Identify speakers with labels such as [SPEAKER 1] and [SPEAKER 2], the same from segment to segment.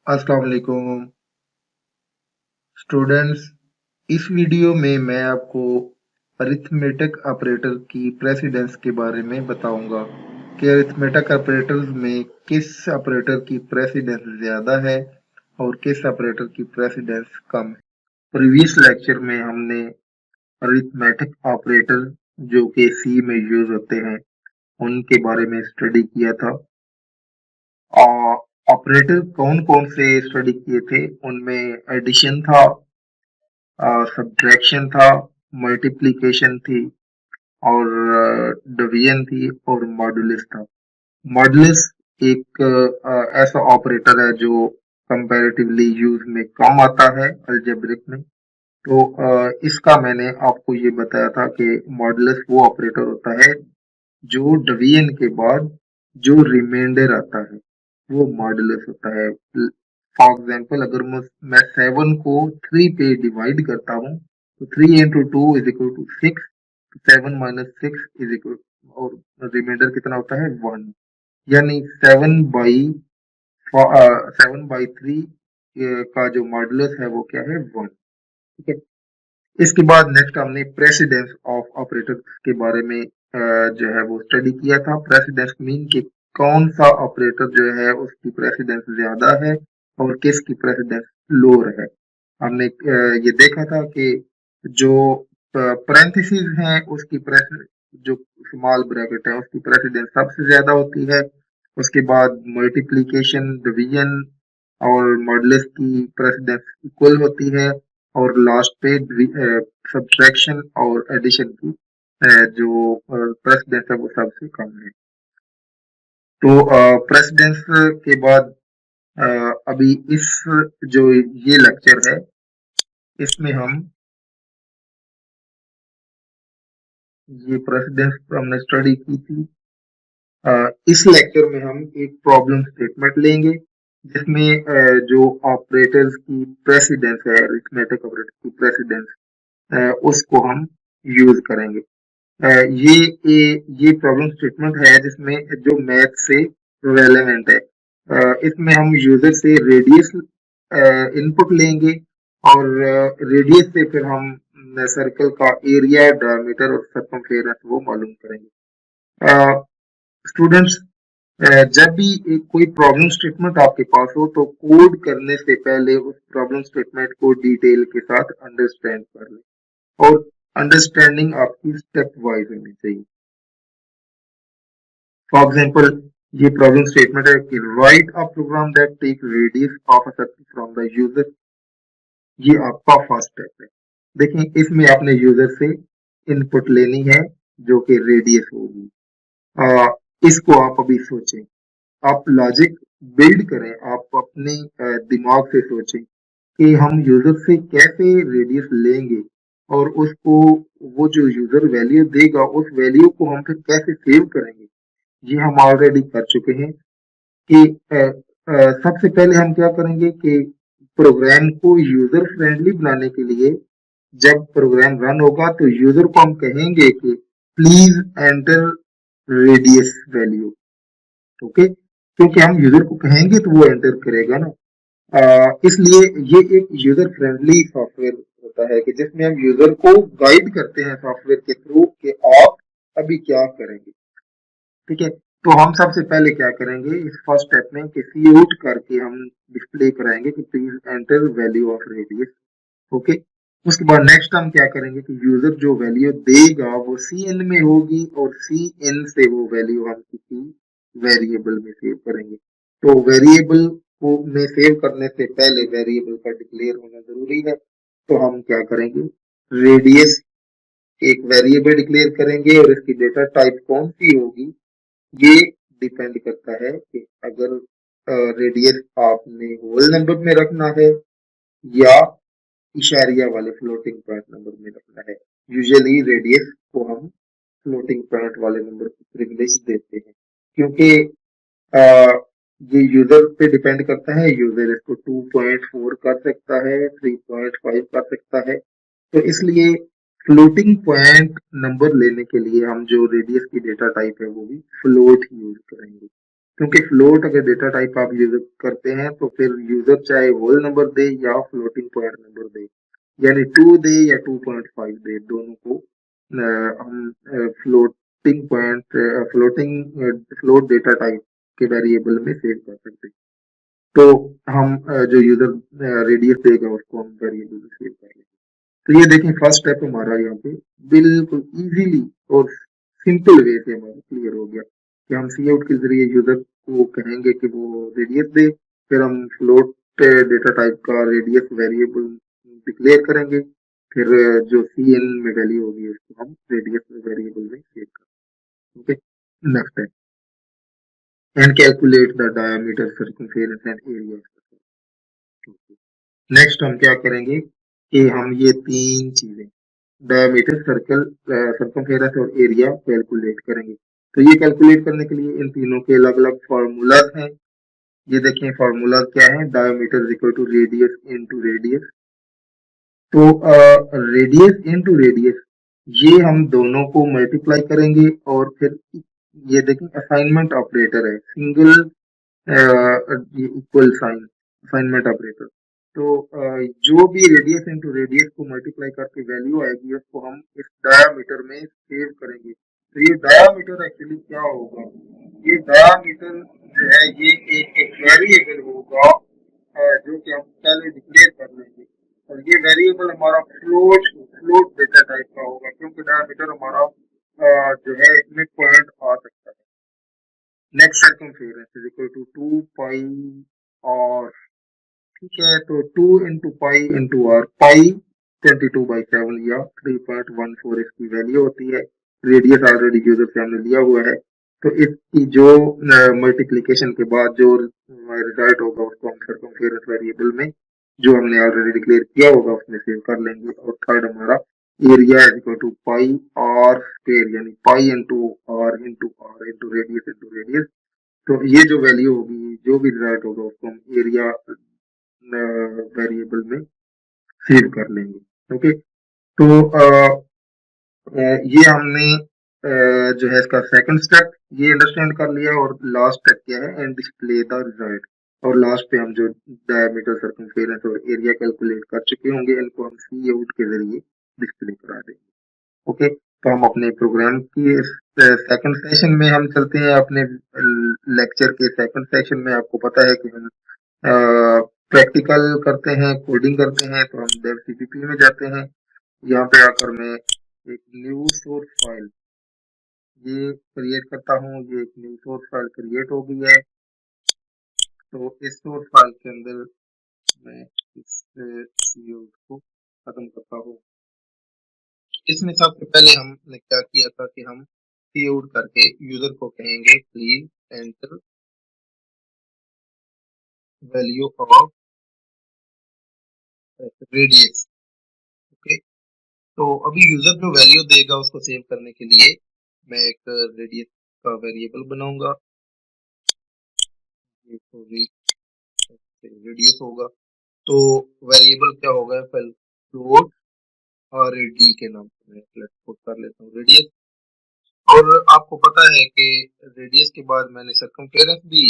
[SPEAKER 1] अस्सलाम वालेकुम स्टूडेंट्स। इस वीडियो में मैं आपको अरिथमेटिक ऑपरेटर की प्रेसिडेंस के बारे में बताऊंगा कि अरिथमेटिक ऑपरेटर्स में किस ऑपरेटर की प्रेसिडेंस ज़्यादा है और किस ऑपरेटर की प्रेसिडेंस कम है। प्रीवियस लेक्चर में हमने अरिथमेटिक ऑपरेटर जो कि सी में यूज होते हैं उनके बारे में स्टडी किया था। ऑपरेटर कौन कौन से स्टडी किए थे, उनमें एडिशन था, सब्ट्रैक्शन था, मल्टीप्लिकेशन थी और डिवीजन थी और मॉडुलस था। मॉडुलस एक ऐसा ऑपरेटर है जो कंपैरेटिवली यूज में कम आता है अलजेब्रिक में। तो इसका मैंने आपको ये बताया था कि मॉडुलस वो ऑपरेटर होता है जो डिवीजन के बाद जो रिमाइंडर आता है वो मॉडुलस होता है। फॉर एग्जाम्पल अगर मैं 7 को 3 पे डिवाइड करता हूँ तो 3 into two is equal to 6, 7 - 6 is equal और रिमाइंडर कितना होता है 1, यानी 7/3 का जो मॉडुलस है वो क्या है 1। ठीक है, इसके बाद नेक्स्ट हमने प्रेसिडेंस ऑफ ऑपरेटर के बारे में जो है वो स्टडी किया था। प्रेसिडेंस मीन कि कौन सा ऑपरेटर जो है उसकी प्रेसिडेंस ज्यादा है और किसकी प्रेसिडेंस लोअर है। हमने ये देखा था कि जो पैरेंथेसिस है उसकी जो स्मॉल ब्रैकेट है उसकी प्रेसिडेंस सबसे ज्यादा होती है। उसके बाद मल्टीप्लिकेशन, डिवीजन और मॉडुलस की प्रेसिडेंस इक्वल होती है और लास्ट पे सब्ट्रैक्शन और एडिशन की जो प्रेसिडेंस है वो सबसे कम है। तो प्रेसिडेंस के बाद अभी इस जो ये लेक्चर है इसमें हम ये प्रेसिडेंस हमने स्टडी की थी। इस लेक्चर में हम एक प्रॉब्लम स्टेटमेंट लेंगे जिसमें जो ऑपरेटर्स की प्रेसिडेंस है, अरिथमेटिक ऑपरेटर की प्रेसिडेंस उसको हम यूज करेंगे। ये ये प्रॉब्लम स्टेटमेंट है जिसमें जो मैथ से रेलेवेंट है। इसमें हम यूजर से रेडियस इनपुट लेंगे और रेडियस से फिर हम सर्कल का एरिया, डायमीटर और सर्कमफेरेंस वो मालूम करेंगे। स्टूडेंट्स, जब भी एक कोई प्रॉब्लम स्टेटमेंट आपके पास हो तो कोड करने से पहले उस प्रॉब्लम स्टेटमेंट को डिटेल के साथ अंडरस्टैंड कर लें और अंडरस्टैंडिंग आपकी स्टेप वाइज होनी चाहिए। फॉर एग्जांपल ये प्रॉब्लम स्टेटमेंट है कि write a program that take radius of a circle from the user. ये आपका फर्स्ट स्टेप है। देखें, इसमें आपने यूजर से इनपुट लेनी है जो कि रेडियस होगी। इसको आप अभी सोचें, आप लॉजिक बिल्ड करें, आप अपने दिमाग से सोचें कि हम यूजर से कैसे रेडियस लेंगे और उसको वो जो यूजर वैल्यू देगा उस वैल्यू को हम फिर कैसे सेव करेंगे। ये हम ऑलरेडी कर चुके हैं कि सबसे पहले हम क्या करेंगे कि प्रोग्राम को यूजर फ्रेंडली बनाने के लिए जब प्रोग्राम रन होगा तो यूजर को हम कहेंगे कि please enter radius value. Okay, क्योंकि हम यूजर को कहेंगे तो वो एंटर करेगा ना। इसलिए ये एक यूजर फ्रेंडली सॉफ्टवेयर होता है कि जिसमें हम यूजर को गाइड करते हैं सॉफ्टवेयर के थ्रू कि आप अभी क्या करेंगे। ठीक है, तो हम सबसे पहले क्या करेंगे इस फर्स्ट स्टेप में कि सी आउट करके हम डिस्प्ले कराएंगे कि please enter value of radius. Okay, उसके बाद नेक्स्ट हम क्या करेंगे कि यूजर जो वैल्यू देगा वो सी इन में होगी और सी इन से वो वैल्यू हम किसी वेरिएबल में सेव करेंगे। तो वेरिएबल को में सेव करने से पहले वेरिएबल का डिक्लेयर होना जरूरी है। तो हम क्या करेंगे, रेडियस एक वेरिएबल डिक्लेयर करेंगे और इसकी डेटा टाइप कौन सी होगी ये डिपेंड करता है कि अगर रेडियस आपने होल नंबर में रखना है या इशारिया वाले फ्लोटिंग पॉइंट नंबर में रखना है। यूजुअली रेडियस को हम फ्लोटिंग पॉइंट वाले नंबर को प्रिविलेज देते हैं क्योंकि ये यूजर पे डिपेंड करता है। यूजर इसको 2.4 कर सकता है, 3.5 कर सकता है। तो इसलिए फ्लोटिंग पॉइंट नंबर लेने के लिए हम जो रेडियस की डेटा टाइप है वो भी फ्लोट यूज करेंगे। क्योंकि फ्लोट अगर डेटा टाइप आप यूज करते हैं तो फिर यूजर चाहे होल नंबर दे या फ्लोटिंग पॉइंट नंबर दे, यानी 2 दे या 2.5 दे, दोनों को हम floating point float data type के वेरिएबल में सेव कर सकते हैं। तो हम जो यूजर रेडियस देगा उसको हम वेरिएबल में सेव कर लेंगे। तो ये देखिए फर्स्ट स्टेप हमारा यहाँ पे बिल्कुल इजीली और सिंपल वे से हमारा क्लियर हो गया कि हम सी आउट के जरिए यूजर को कहेंगे कि वो रेडियस दे, फिर हम फ्लोट डेटा टाइप का रेडियस वेरिएबल डिक्लेयर करेंगे, फिर जो सी एन में वैल्यू होगी उसको हम रेडियस वेरिएबल में सेव करेंगे। ओके, नेक्स्ट है and calculate the diameter circumference and area. Next हम क्या करेंगे कि हम ये तीन चीजें डायमीटर सर्कल सर्कमफेरेंस और एरिया कैलकुलेट करेंगे। तो ये कैलकुलेट करने के लिए इन तीनों के अलग अलग फार्मूलाज हैं। ये देखिए फार्मूला क्या है, diameter equal to radius into radius. तो रेडियस इनटू रेडियस ये हम दोनों को मल्टीप्लाई करेंगे और फिर ये देखिए असाइनमेंट ऑपरेटर है, single equal sign assignment operator. तो जो भी रेडियस इनटू रेडियस को मल्टीप्लाई करके वैल्यू आएगी उसको हम इस डायामीटर में सेव करेंगे। तो ये डायामीटर एक्चुअली क्या होगा, ये डायामीटर जो है ये एक वेरिएबल होगा जो कि हम पहले डिक्लेयर कर लेंगे, और ये वेरिएबल हमारा फ्लोट डेटा टाइप का होगा क्योंकि डायामीटर हमारा जो है इसमें पॉइंट आ सकता है। Next circumference is equal to 2 pi और ठीक है, तो 2 into pi into R, pi 22/7 या 3.14 इसकी वैल्यू होती है। रेडियस ऑलरेडी यूजर से हमने लिया हुआ है, तो इसकी जो मल्टीप्लीकेशन के बाद जो रिजल्ट होगा उसको हम सर्कमफेरेंस वेरिएबल में जो हमने ऑलरेडी डिक्लेयर किया होगा उसमें सेव कर लेंगे। और थर्ड हमारा area is equal to pi R square, यानी पाई इंटू रेडियस। तो ये जो वैल्यू होगी जो भी रिजल्ट होगा उसको हम एरिया वेरिएबल में सेव कर लेंगे। ओके, तो ये हमने जो है इसका सेकंड स्टेप ये अंडरस्टैंड कर लिया, और लास्ट स्टेप क्या है, एंड डिस्प्ले द रिजल्ट। और लास्ट पे हम जो डायमीटर सर्कमफेरेंस और एरिया कैलकुलेट कर चुके होंगे इनको हम सी आउट के जरिए डिस्प्ले करा देंगे। ओके, तो हम अपने प्रोग्राम की सेकंड सेशन में हम चलते हैं। अपने लेक्चर के सेकंड सेशन में आपको पता है कि हम प्रैक्टिकल करते हैं, कोडिंग करते हैं, तो हम डेव सीपीपी में जाते हैं। यहाँ पे आकर मैं एक न्यू सोर्स फाइल ये क्रिएट करता हूँ। ये एक न्यू सोर्स फाइल क्रिएट हो गई है। तो इस सोर्स फाइल के अंदर मैं इस CO को खत्म करता हूँ। इसमें सबसे पहले हमने क्या किया था कि हम सी आउट करके यूजर को कहेंगे please enter value of radius. Okay, तो अभी यूजर जो वैल्यू देगा उसको सेव करने के लिए मैं एक रेडियस का वेरिएबल बनाऊंगा। रेडियस होगा तो वेरिएबल क्या होगा, फ्लोट और डी के नाम से मैं पुट कर लेता हूँ रेडियस। और आपको पता है कि रेडियस के बाद मैंने सर्कमफेरेंस भी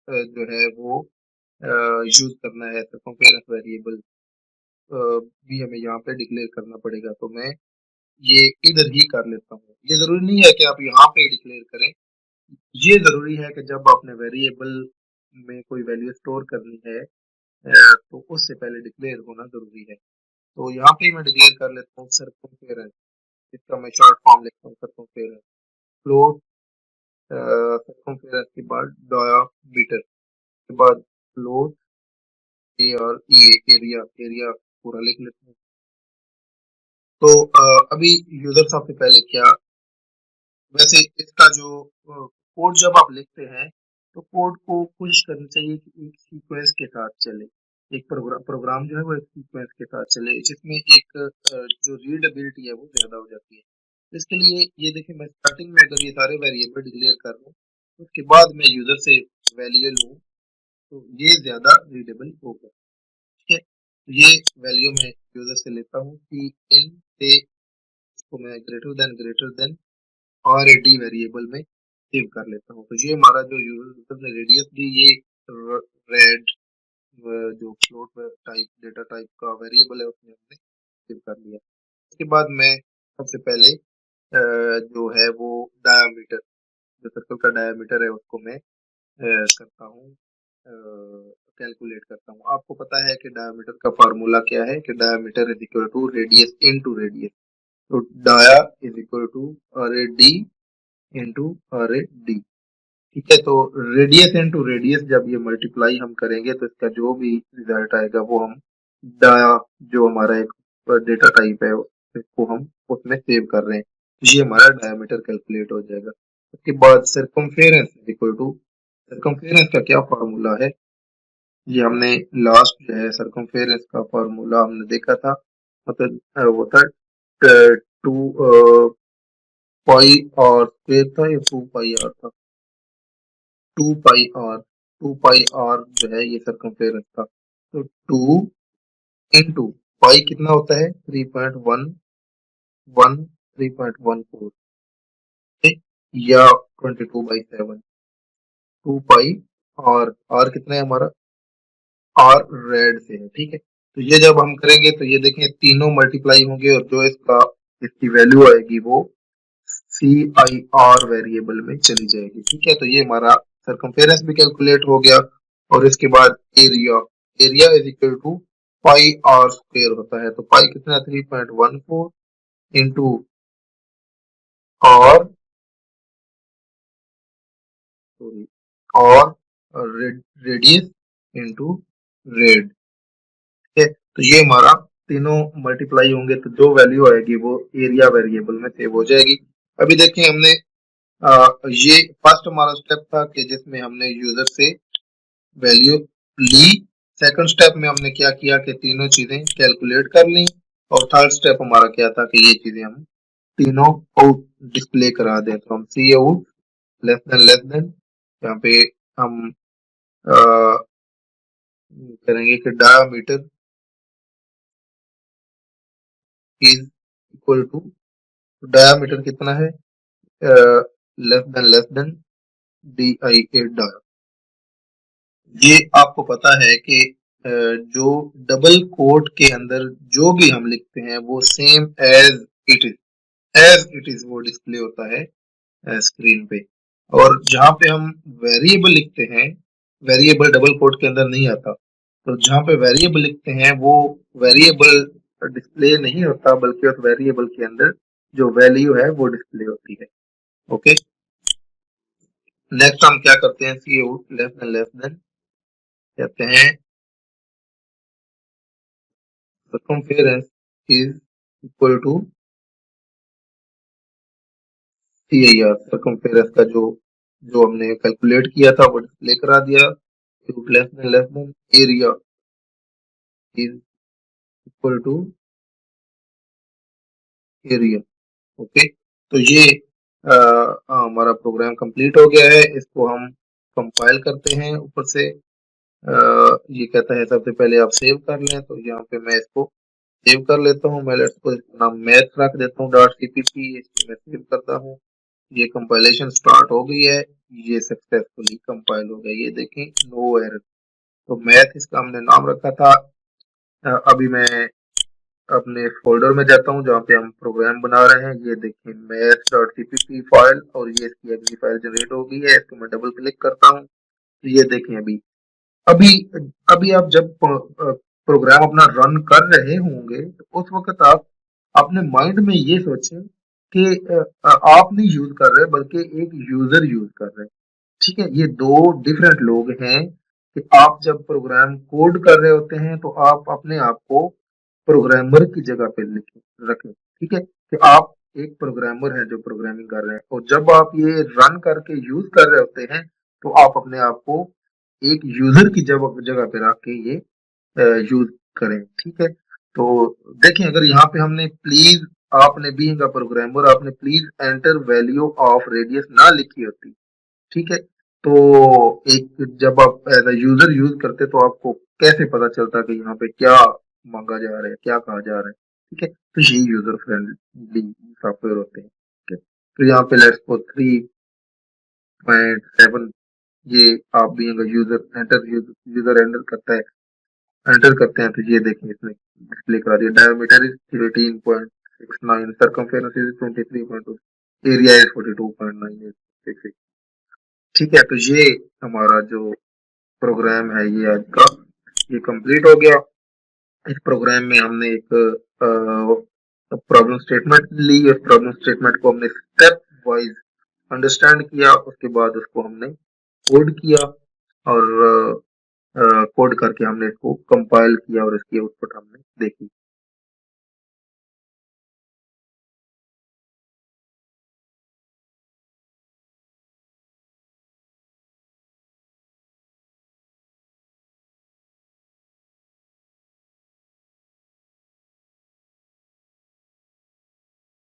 [SPEAKER 1] जो है वो यूज करना है। सर्कमफेरेंस वेरिएबल भी हमें यहाँ पे डिक्लेयर करना पड़ेगा, तो मैं ये इधर ही कर लेता हूँ। ये जरूरी नहीं है कि आप यहाँ पे डिक्लेयर करें, ये जरूरी है कि जब आपने वेरिएबल में कोई वैल्यू स्टोर करनी है तो उससे पहले डिक्लेयर होना जरूरी है। तो यहाँ पे मैं डिक्लेयर कर लेता हूँ सर्कमफेरेंस, इसका मैं शॉर्ट फॉर्म लिखता हूँ सर्कमफेरेंस फ्लोट, सर्कमफेरेंस के बाद डायामीटर के बाद फ्लोट ए और एरिया पूरा लिख लेता हूँ। तो अभी यूजर सबसे पहले क्या, वैसे इसका जो कोड जब आप लिखते हैं तो कोड को कोशिश करनी चाहिए कि एक सीक्वेंस के साथ चले। एक प्रोग्राम जो है वो एक सीक्वेंस के साथ चले जिसमें एक जो रीडेबिलिटी है वो ज्यादा हो जाती है। इसके लिए ये देखिए मैं स्टार्टिंग में अगर ये सारे वेरिएबल डिक्लेयर कर लूँ उसके बाद मैं यूजर से वैल्यू लूँ तो ये ज्यादा रीडेबल होगा। ठीक है, ये वैल्यू मैं यूजर से लेता हूँ कि इन से इसको मैं ग्रेटर देन और डी वेरिएबल में सेव कर लेता हूँ। तो ये हमारा जो यूजर ने रेडियस दी, ये रेड जो फ्लोट टाइप डेटा टाइप का वेरिएबल है उसमें हमने सेव कर लिया। उसके बाद मैं सबसे पहले जो है वो डायामीटर, जो सर्कल का डायामीटर है उसको मैं करता हूँ, कैलकुलेट करता हूँ। आपको पता है कि डायामीटर का फार्मूला क्या है, कि diameter is equal to radius into radius. तो डाया इज इक्वल टू अरे डी इंटू अरे डी। ठीक है, तो रेडियस इनटू रेडियस जब ये मल्टीप्लाई हम करेंगे तो इसका जो भी रिजल्ट आएगा वो हम डाया, जो हमारा एक डेटा टाइप है, इसको हम उसमें सेव कर रहे हैं, तो ये हमारा डायमीटर कैलकुलेट हो जाएगा। उसके बाद सरकमफेरेंस इक्वल टू, सरकमफेरेंस का क्या फार्मूला है, ये हमने लास्ट जो है सरकमफेरेंस का फार्मूला हमने देखा था, मतलब वो था 2 पाई आर स्क्वायर था, या 2 पाई आर था, 2 पाई आर, 2 पाई आर जो है ये सरकमफेरेंस था। तो 2 इंटू पाई कितना होता है, 3.11, 3.14, या 22/7। 2 पाई आर कितना है हमारा, आर रेड से है, ठीक है। तो ये जब हम करेंगे तो ये देखें तीनों मल्टीप्लाई होंगे, और जो इसकी वैल्यू आएगी वो सी आई आर वेरिएबल में चली जाएगी, ठीक है। तो ये हमारा सरकमफेरेंस भी कैलकुलेट हो गया। और इसके बाद area, area is equal to pi R square होता है। तो पाई कितना, 3.14 इंटू आर, सॉरी, और रेडियस इंटू रेड, ठीक है। तो ये हमारा तीनों मल्टीप्लाई होंगे तो जो वैल्यू आएगी वो एरिया वेरिएबल में सेव हो जाएगी। अभी देखें हमने ये फर्स्ट हमारा स्टेप था कि जिसमें हमने यूजर से वैल्यू ली। सेकंड स्टेप में हमने क्या किया कि तीनों चीजें कैलकुलेट कर ली। और थर्ड स्टेप हमारा क्या था कि ये चीजें हम तीनों आउट डिस्प्ले करा दें। तो हम सी आउट लेस देन यहाँ पे हम करेंगे कि diameter is equal to, diameter कितना है, less than D I A dia. ये आपको पता है कि जो डबल कोट के अंदर जो भी हम लिखते हैं वो same it is as it is वो डिस्प्ले होता है स्क्रीन पे। और जहां पे हम वेरिएबल लिखते हैं, वेरिएबल डबल कोट के अंदर नहीं आता। तो जहां पे वेरिएबल लिखते हैं वो वेरिएबल डिस्प्ले नहीं होता, बल्कि उस वेरिएबल के अंदर जो वैल्यू है वो डिस्प्ले होती है। ओके, नेक्स्ट हम क्या करते हैं, सी आउट लेस देन कहते हैं circumference is equal to CIR। circumference का जो जो हमने कैलकुलेट किया था वो डिस्प्ले करा दिया। Less than area is equal to area. Okay, तो ये हमारा प्रोग्राम कंप्लीट हो गया है। इसको हम कंपाइल करते हैं ऊपर से। ये कहता है सबसे पहले आप सेव कर लें, तो यहाँ पे मैं इसको सेव कर लेता हूँ। मैं इसको नाम मैथ रख देता हूँ डॉट सीपीपी, इसको मैं सेव करता हूँ। ये कंपाइलेशन स्टार्ट हो गई है, ये सक्सेसफुली कंपाइल हो गया, ये देखें नो एरर। तो मैथ इसका हमने नाम रखा था। अभी मैं अपने फोल्डर में जाता हूँ जहाँ पे हम प्रोग्राम बना रहे हैं। ये देखिए मैथ डॉट सीपीपी फाइल, और ये इसकी अगली फाइल जनरेट हो गई है। इसको मैं डबल क्लिक करता हूँ, तो ये देखें अभी अभी अभी आप जब प्रोग्राम अपना रन कर रहे होंगे तो उस वक्त आप अपने माइंड में ये सोचें कि आप नहीं यूज कर रहे बल्कि एक यूजर यूज कर रहे हैं। ठीक है, ये दो डिफरेंट लोग हैं। कि आप जब प्रोग्राम कोड कर रहे होते हैं तो आप अपने आप को प्रोग्रामर की जगह पे लिखें रखें। ठीक है, कि आप एक प्रोग्रामर है जो प्रोग्रामिंग कर रहे हैं, और जब आप ये रन करके यूज कर रहे होते हैं तो आप अपने आप को एक यूजर की जगह जगह पे रख के ये यूज करें। ठीक है, तो देखें अगर यहाँ पे हमने प्लीज, आपने बीइंग अ प्रोग्रामर आपने please enter value of radius ना लिखी होती, ठीक है, तो एक जब आप एज अ यूजर यूज करते तो आपको कैसे पता चलता कि यहाँ पे क्या मांगा जा रहा है, क्या कहा जा रहा है। ठीक है, तो यही यूजर फ्रेंडली सॉफ्टवेयर होते हैं। ठीक है, तो यहाँ पे लेट्स गो 3 0.7 ये आप भी अगर यूजर एंटर करता है एंटर करते हैं तो ये देखें इसने डिस्प्ले करा दिया diameter is 13.69 circumference is 23.2 area is 42.98 ठीक है। तो ये हमारा जो प्रोग्राम है ये आज का ये कंप्लीट हो गया। इस प्रोग्राम में हमने एक प्रॉब्लम स्टेटमेंट ली, उस प्रॉब्लम स्टेटमेंट को हमने स्टेप वाइज अंडरस्टैंड किया, उसके बाद उसको हमने कोड किया और कोड करके हमने इसको कंपाइल किया और इसकी आउटपुट हमने देखी।